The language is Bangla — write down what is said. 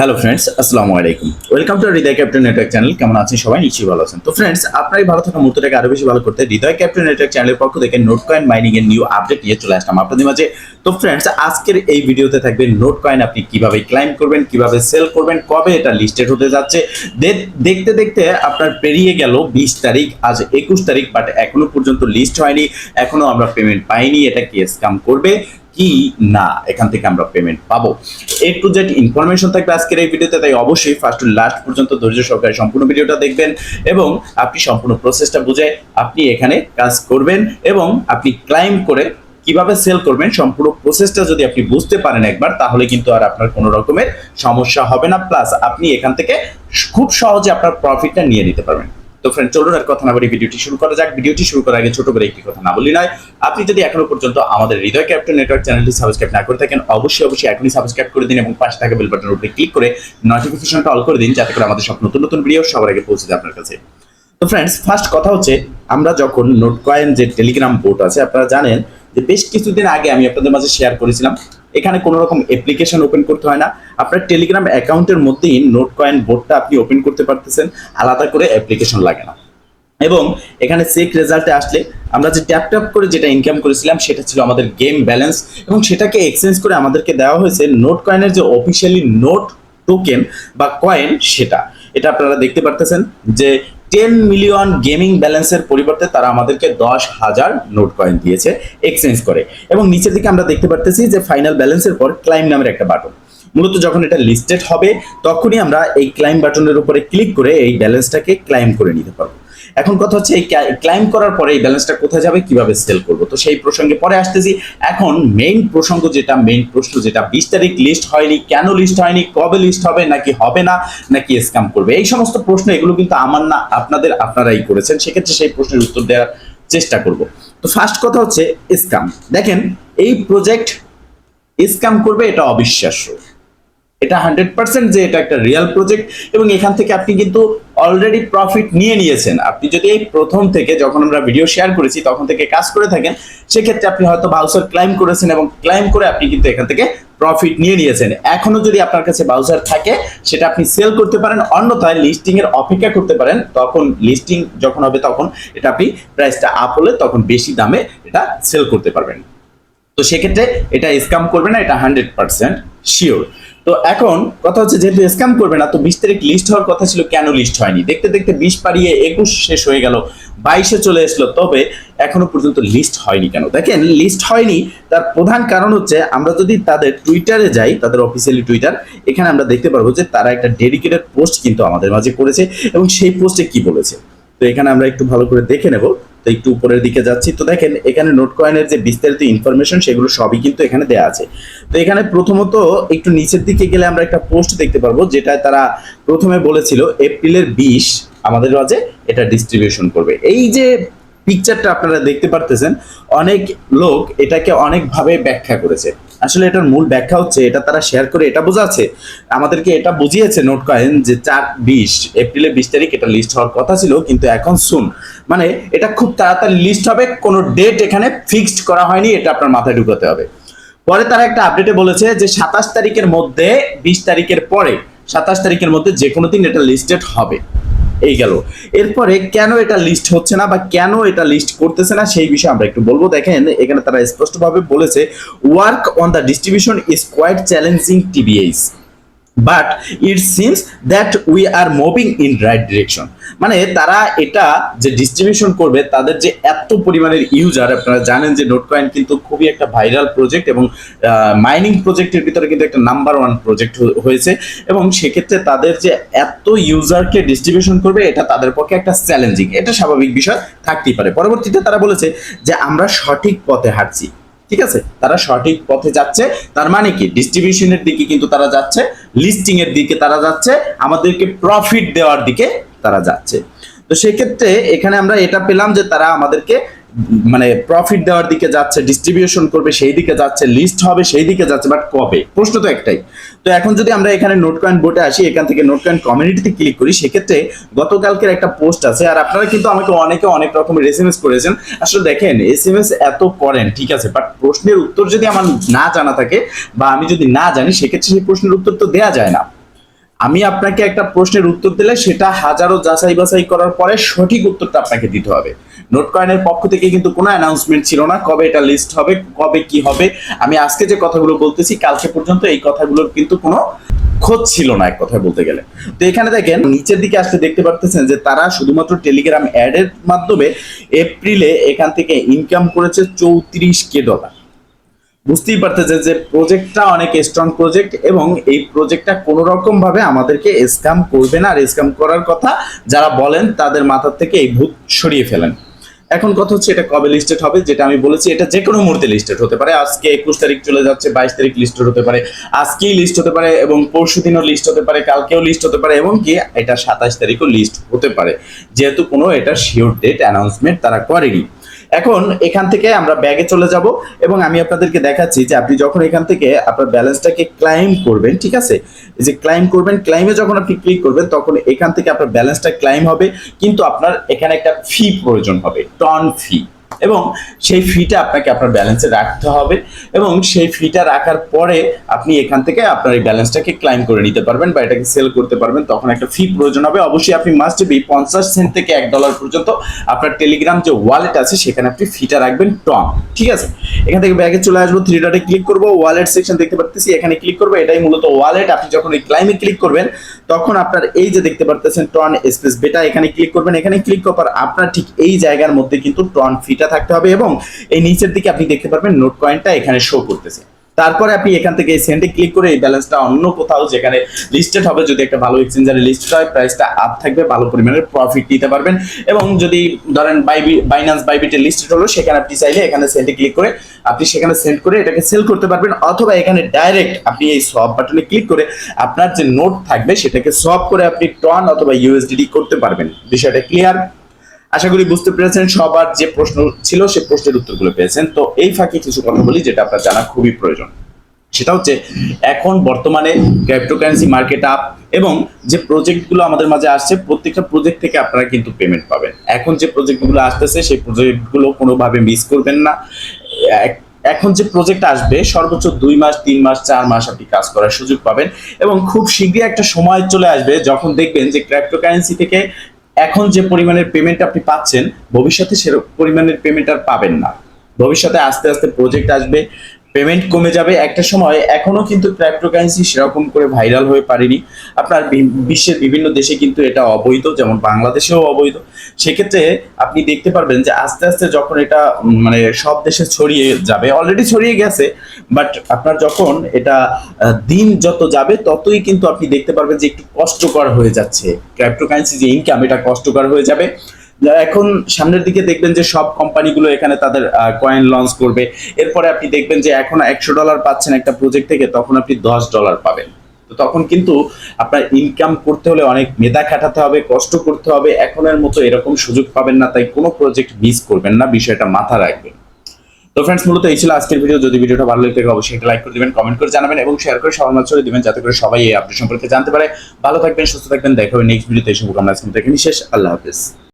হ্যালো ফ্রেন্ডস, আসসালামু আলাইকুম। Welcome to Hridoy capital network channel. কেমন আছেন সবাই? নিশ্চয়ই ভালো আছেন। তো ফ্রেন্ডস, আপনারই ভালো থাকা মুহূর্তটাকে আরো বেশি ভালো করতে হৃদয় ক্যাপিটাল নেটওয়ার্ক চ্যানেলের পক্ষ থেকে নোট কয়েন মাইনিং এর নিউ আপডেট নিয়ে চলে আসলাম আপনাদের মাঝে। তো ফ্রেন্ডস, আজকের এই ভিডিওতে থাকবে নোট কয়েন আপনি কিভাবে ক্লাইম করবেন, কিভাবে সেল করবেন, কবে এটা লিস্টেড হতে যাচ্ছে। দেখতে দেখতে আপনার পেরিয়ে গেল 20 তারিখ, আজ 21 তারিখ, বাট এখনো পর্যন্ত লিস্ট হয়নি, এখনো আমরা পেমেন্ট পাইনি। এটা কি স্ক্যাম করবে কি না, এখান থেকে আমরা পেমেন্ট পাবো? এ টু জেড ইনফরমেশন থাকবে আজকের এই ভিডিওতে, তাই অবশ্যই ফার্স্ট টু লাস্ট পর্যন্ত ধৈর্য সহকারে সম্পূর্ণ ভিডিওটা দেখবেন এবং আপনি সম্পূর্ণ প্রসেসটা বুঝে আপনি এখানে কাজ করবেন এবং আপনি ক্লাইম করে কিভাবে সেল করবেন সম্পূর্ণ প্রসেসটা যদি আপনি বুঝতে পারেন একবার, তাহলে কিন্তু আর আপনার কোনো রকমের সমস্যা হবে না, প্লাস আপনি এখান থেকে খুব সহজে আপনার প্রফিটটা নিয়ে নিতে পারবেন। তো ফ্রেন্ড, চলুন আর কথা না বলে ভিডিওটি শুরু করা যাক। ভিডিওটি শুরু করার আগে ছোট করে একটি কথা না বলি নয়, আপনি যদি এখনো পর্যন্ত আমাদের হৃদয় ক্যাপিটাল নেটওয়ার্ক চ্যানেলটি সাবস্ক্রাইব না করে থাকেন, অবশ্যই এখনই সাবস্ক্রাইব করে দিন এবং পাশে থাকা বেল বাটনের উপরে ক্লিক করে নোটিফিকেশনটা অল করে দিন, যাতে করে আমাদের সব নতুন নতুন ভিডিও সবার আগে পৌঁছে যায় আপনার কাছে। তো ফ্রেন্ডস, ফার্স্ট কথা হচ্ছে, আমরা যখন নোট কয়েন যে টেলিগ্রাম বোট আছে, আপনারা জানেন যে বেশ কিছুদিন আগে আমি আপনাদের মাঝে শেয়ার করেছিলাম, এখানে কোনো রকম অ্যাপ্লিকেশন ওপেন করতে হয় না, আপনার টেলিগ্রাম অ্যাকাউন্টের মধ্যেই নোট কয়েন বোটটা আপনি ওপেন করতে পারতেছেন, আলাদা করে অ্যাপ্লিকেশন লাগে না। এবং এখানে চেক রেজাল্টে আসলে আমরা যে ট্যাপ ট্যাপ করে যেটা ইনকাম করেছিলাম সেটা ছিল আমাদের গেম ব্যালেন্স, এবং সেটাকে এক্সচেঞ্জ করে আমাদেরকে দেওয়া হয়েছে নোট কয়েনের যে অফিসিয়ালি নোট টোকেন বা কয়েন, সেটা এটা আপনারা দেখতে পারতেছেন যে 10 মিলিয়ন গেমিং ব্যালেন্সের পরিবর্তে তারা আমাদেরকে 10,000 নোট কয়েন দিয়েছে এক্সচেঞ্জ করে। এবং নিচের দিকে আমরা দেখতে পারতেছি যে ফাইনাল ব্যালেন্সের পর ক্লাইম নামের একটা বাটন। মূলত যখন এটা লিস্টেড হবে তখনই আমরা এই ক্লাইম বাটনের উপরে ক্লিক করে এই ব্যালেন্সটাকে ক্লাইম করে নিতে পারবো। এখন কথা হচ্ছে, এই ক্লাইম করার পরে এই ব্যালেন্সটা কোথায় যাবে, কিভাবে সেল করব, তো সেই প্রসঙ্গে পরে আসতেছি। এখন মেইন প্রসঙ্গ যেটা, মেইন প্রশ্ন যেটা, 20 তারিখ লিস্ট হয়নি, কেন লিস্ট হয়নি, কবে লিস্ট হবে, নাকি হবে না, নাকি স্ক্যাম করবে, এই সমস্ত প্রশ্ন, এগুলো কিন্তু আমার না, আপনারাই করেছেন। সেক্ষেত্রে সেই প্রশ্নের উত্তর দেওয়ার চেষ্টা করব। তো ফার্স্ট কথা হচ্ছে স্ক্যাম। দেখেন, এই প্রজেক্ট স্ক্যাম করবে এটা অবিশ্বাস্য, এটা 100% যে এটা একটা রিয়েল প্রজেক্ট, এবং এখান থেকে আপনি কিন্তু অলরেডি প্রফিট নিয়ে নিয়েছেন। আপনি যদি এই প্রথম থেকে, যখন আমরা ভিডিও শেয়ার করেছি তখন থেকে কাজ করে থাকেন, সেক্ষেত্রে আপনি হয়তো বাউচার ক্লাইম করেছেন এবং ক্লাইম করে আপনি কিন্তু এখান থেকে প্রফিট নিয়ে নিয়েছেন। এখনো যদি আপনার কাছে বাউচার থাকে সেটা আপনি সেল করতে পারেন, অন্যথায় লিস্টিং এর অপেক্ষা করতে পারেন। তখন লিস্টিং যখন হবে তখন এটা আপনি প্রাইসটা আপ হলে তখন বেশি দামে এটা সেল করতে পারবেন। তো সেক্ষেত্রে এটা স্ক্যাম করবে না, এটা 100% শিওর। তো এখন কথা হচ্ছে, যেহেতু স্ক্যাম করবে না, তো 20 তারিখ লিস্ট হওয়ার কথা ছিল, কেন লিস্ট হয়নি? দেখতে দেখতে 20 পারিয়ে 21 শেষ হয়ে গেল, 22-এ চলে আসলো, তবে এখনো পর্যন্ত লিস্ট হয়নি কেন? দেখেন, লিস্ট হয়নি তার প্রধান কারণ হচ্ছে, আমরা যদি তাদের টুইটারে যাই, তাদের অফিসিয়ালি টুইটার, এখানে আমরা দেখতে পারবো যে তারা একটা ডেডিকেটেড পোস্ট কিন্তু আমাদের মাঝে করেছে, এবং সেই পোস্টে কি বলেছে, তো এখানে আমরা একটু ভালো করে দেখে নেব। তো একটু উপরের দিকে যাচ্ছি, তো দেখেন এখানে নোট কয়েনের যে বিস্তারিত ইনফরমেশন সেগুলো সবই কিন্তু এখানে দেওয়া আছে। তো এখানে প্রথমত একটু নিচের দিকে গেলে আমরা একটা পোস্ট দেখতে পারবো, যেটা তারা প্রথমে বলেছিল এপ্রিলের 20 আমাদের মাঝে এটা ডিস্ট্রিবিউশন করবে। এই যে পিকচারটা আপনারা দেখতে পারতেছেন, অনেক লোক এটাকে অনেকভাবে ব্যাখ্যা করেছে। আসলে এটার মূল ব্যাখ্যা হচ্ছে, এটা তারা শেয়ার করে এটা বোঝাচ্ছে আমাদেরকে, এটা বুঝিয়েছে নোট কয়েন যে এপ্রিলের 20 তারিখ এটা লিস্ট হওয়ার কথা ছিল, কিন্তু এখন শুন, মানে এটা খুব তাড়াতাড়ি লিস্ট হবে, কোনো ডেট এখানে ফিক্সড করা হয়নি, এটা আপনার মাথায় ঢুকাতে হবে। পরে তারা একটা আপডেটে বলেছে যে 27 তারিখের মধ্যে, 20 তারিখের পরে 27 তারিখের মধ্যে যে কোনো দিন এটা লিস্টেড হবে। এই গেল। এরপরে কেন এটা লিস্ট হচ্ছে না বা কেন এটা লিস্ট করতেছে না সেই বিষয়ে আমরা একটু বলবো। দেখেন, এখানে তারা স্পষ্টভাবে বলেছে, work on the distribution is quite challenging TBS, but it seems that we are moving in right direction. মানে তারা এটা যে ডিস্ট্রিবিউশন করবে, তাদের যে এত পরিমাণের ইউজার, আপনারা জানেন যে নোট কয়েন কিন্তু খুবই একটা ভাইরাল প্রজেক্ট, এবং মাইনিং প্রজেক্টের ভিতরে কিন্তু একটা নাম্বার 1 প্রজেক্ট হয়েছে, এবং সেক্ষেত্রে তাদের যে এত ইউজারকে ডিস্ট্রিবিউশন করবে, এটা তাদের পক্ষে একটা চ্যালেঞ্জিং, এটা স্বাভাবিক বিষয় থাকতেই পারে। পরবর্তীতে তারা বলেছে যে আমরা সঠিক পথে হাঁটছি, ঠিক আছে, তারা সঠিক পথে যাচ্ছে, তার মানে কি, ডিস্ট্রিবিউশনের দিকে কিন্তু তারা যাচ্ছে, লিস্টিং এর দিকে তারা যাচ্ছে, আমাদেরকে প্রফিট দেওয়ার দিকে তারা যাচ্ছে। তো সেক্ষেত্রে এখানে আমরা এটা পেলাম যে তারা আমাদেরকে মানে প্রফিট দেওয়ার দিকে যাচ্ছে, ডিস্ট্রিবিউশন করবে সেই দিকে যাচ্ছে, লিস্ট হবে সেই দিকে যাচ্ছে, বাট কবে? প্রশ্ন তো একটাই। তো এখন যদি আমরা এখানে নোট কয়েন বোটে আসি, এখান থেকে নোট কয়েন কমিউনিটিতে ক্লিক করি, সেক্ষেত্রে গতকালকের একটা পোস্ট আছে, আর আপনারা কিন্তু আমাকে অনেক রকমের এসএমএস করেছেন। আসলে দেখেন, এসএমএস এত করেন, ঠিক আছে, বাট প্রশ্নের উত্তর যদি আমার না জানা থাকে বা আমি যদি না জানি, সেক্ষেত্রে সেই প্রশ্নের উত্তর তো দেওয়া যায় না। আমি আপনাকে একটা প্রশ্নের উত্তর দিলে সেটা হাজারো যাচাই বাছাই করার পরে সঠিক উত্তরটা আপনাকে দিতে হবে। নোট কয়েনের পক্ষ থেকে কিন্তু কোনো অ্যানাউন্সমেন্ট ছিল না কবে এটা লিস্ট হবে, কবে কি হবে। আমি আজকে যে কথাগুলো বলতেছি কালকে পর্যন্ত এই কথাগুলোর কিন্তু কোনো খোঁজ ছিল না এক কথায় বলতে গেলে। তো এখানে দেখেন নিচের দিকে আসতে দেখতে পারতেছেন যে তারা শুধুমাত্র টেলিগ্রাম অ্যাডের মাধ্যমে এপ্রিলে এখান থেকে ইনকাম করেছে $34,000। বুঝতেই পারতেছে যে প্রজেক্টটা অনেক স্ট্রং প্রজেক্ট এবং এই প্রজেক্টটা কোনো রকম ভাবে আমাদেরকে স্ক্যাম করবে না। আর স্ক্যাম করার কথা যারা বলেন তাদের মাথার থেকে এই ভূত সরিয়ে ফেলেন। এখন কথা হচ্ছে এটা কবে লিস্টেড হবে, যেটা আমি বলেছি এটা যে কোনো মুহূর্তে লিস্টেড হতে পারে। আজকে 21 তারিখ চলে যাচ্ছে, 22 তারিখ লিস্টেড হতে পারে, আজকেই লিস্ট হতে পারে এবং পরশু দিনও লিস্ট হতে পারে, কালকেও লিস্ট হতে পারে এবং কি এটা 27 তারিখও লিস্ট হতে পারে, যেহেতু কোনো এটা শিওর ডেট অ্যানাউন্সমেন্ট তারা করেনি। এখন এখান থেকে আমরা ব্যাগে চলে যাব এবং আমি আপনাদেরকে দেখাচ্ছি যে আপনি যখন এখান থেকে আপনার ব্যালেন্সটাকে ক্লাইম করবেন, ঠিক আছে, এই যে ক্লাইম করবেন, ক্লাইমে যখন আপনি ক্লিক করবেন তখন এখান থেকে আপনার ব্যালেন্সটা ক্লাইম হবে, কিন্তু আপনার এখানে একটা ফি প্রয়োজন হবে, টন ফি, এবং সেই ফিটা আপনাকে আপনার ব্যালেন্সে রাখতে হবে এবং সেই ফিটা রাখার পরে আপনি এখান থেকে আপনার এই ব্যালেন্সটাকে ক্লাইম করে নিতে পারবেন বা এটাকে সেল করতে পারবেন। তখন একটা ফি প্রয়োজন হবে। অবশ্যই আপনি মাস্ট বি 50 সেন্ট থেকে $1 পর্যন্ত আপনার টেলিগ্রাম যে ওয়ালেট আছে সেখানে আপনি ফিটা রাখবেন টন, ঠিক আছে। এখান থেকে ব্যাগে চলে আসবো, থ্রি ডটে ক্লিক করবো, ওয়ালেট সেকশন দেখতে পাচ্ছি, এখানে ক্লিক করবো, এটাই মূলত ওয়ালেট। আপনি যখন এই ক্লাইমে ক্লিক করবেন তখন আপনার এই যে দেখতে পাচ্ছেন টন স্পেস বেটা, এখানে ক্লিক করবেন। এখানে ক্লিক করার পর আপনার ঠিক এই জায়গার মধ্যে কিন্তু টন ফিটা থাকতে হবে এবং এই নিচের দিকে আপনি দেখতে পারবেন নোট কয়েনটা এখানে শো করতেছে। তারপরে আপনি এখান থেকে এই সেন্টে ক্লিক করে এই ব্যালেন্সটা অন্য কোথাও যেখানে লিস্টেড হবে, যদি একটা ভালো এক্সচেঞ্জারে লিস্টেড হয়, প্রাইসটা আপ থাকবে, ভালো পরিমাণের প্রফিট নিতে পারবেন। এবং যদি ধরেন বাইন্যান্স বাইবিটে লিস্টেড হলো, সেখানে আপনি চাইলে এখানে সেন্টে ক্লিক করে আপনি সেখানে সেন্ড করে এটাকে সেল করতে পারবেন, অথবা এখানে ডাইরেক্ট আপনি এই সব বাটনে ক্লিক করে আপনার যে নোট থাকবে সেটাকে সব করে আপনি টন অথবা ইউএসডিটি করতে পারবেন। বিষয়টা ক্লিয়ার? আশা করি বুঝতে পেরেছেন। সবার যে প্রশ্ন ছিল সে প্রশ্নের উত্তরগুলো পেয়েছেন। তো এই ফাঁকে কিছু কথা বলি যেটা আপনার জানা খুবই প্রয়োজন। সেটা হচ্ছে এখন বর্তমানে ক্রিপ্টোকারেন্সি মার্কেট আপ এবং যে প্রজেক্টগুলো আমাদের মাঝে আসছে প্রত্যেকটা প্রজেক্ট থেকে আপনারা কিন্তু পেমেন্ট পাবেন। এখন যে প্রজেক্টগুলো আসতেছে সেই প্রজেক্টগুলো কোনোভাবে মিস করবেন না। এখন যে প্রজেক্ট আসবে সর্বোচ্চ 2 মাস, 3 মাস, 4 মাস আপনি কাজ করার সুযোগ পাবেন এবং খুব শীঘ্রই একটা সময় চলে আসবে যখন দেখবেন যে ক্রিপ্টোকারেন্সি থেকে এখন যে পরিমাণের পেমেন্ট আপনি পাচ্ছেন ভবিষ্যতে সে পরিমাণের পেমেন্ট আর পাবেন না। ভবিষ্যতে আস্তে আস্তে প্রজেক্ট আসবে, পেমেন্ট কমে যাবে। একটা সময় এখনো কিন্তু ক্রিপ্টোকারেন্সি সেরকম করে ভাইরাল হয়ে পারেনি। আপনার বিশ্বের বিভিন্ন দেশে কিন্তু এটা অবৈধ, যেমন বাংলাদেশেও অবৈধ। সেক্ষেত্রে আপনি দেখতে পারবেন যে আস্তে আস্তে যখন এটা মানে সব দেশে ছড়িয়ে যাবে, অলরেডি ছড়িয়ে গেছে, বাট আপনার যখন এটা দিন যত যাবে ততই কিন্তু আপনি দেখতে পারবেন যে একটু কষ্টকর হয়ে যাচ্ছে। ক্রিপ্টোকারেন্সি যে ইনকাম এটা কষ্টকর হয়ে যাবে। এখন সামনের দিকে দেখবেন যে সব কোম্পানিগুলো এখানে তাদের কয়েন লঞ্চ করবে। এরপরে আপনি দেখবেন যে এখন $100 পাচ্ছেন একটা প্রজেক্ট থেকে, তখন আপনি $10 পাবেন। তো তখন কিন্তু আপনার ইনকাম করতে হলে অনেক মেধা খাটাতে হবে, কষ্ট করতে হবে। এখনের মতো এরকম সুযোগ পাবেন না, তাই কোনো প্রজেক্ট মিস করবেন না, বিষয়টা মাথা রাখবেন। তো ফ্রেন্ডস, মূলত এই ছিল আজকের ভিডিও। যদি ভিডিওটা ভালো লাগে অবশ্যই একটা লাইক করে দিবেন, কমেন্ট করে জানাবেন এবং শেয়ার করে সবার মাঝে ছড়িয়ে দিবেন, যাতে করে সবাই এই আপডেট সম্পর্কে জানতে পারে। ভালো থাকবেন, সুস্থ থাকবেন, দেখা হবে নেক্সট ভিডিওতে। এই শুভকামনা আজকে থেকে শেষ। আল্লাহ হাফেজ।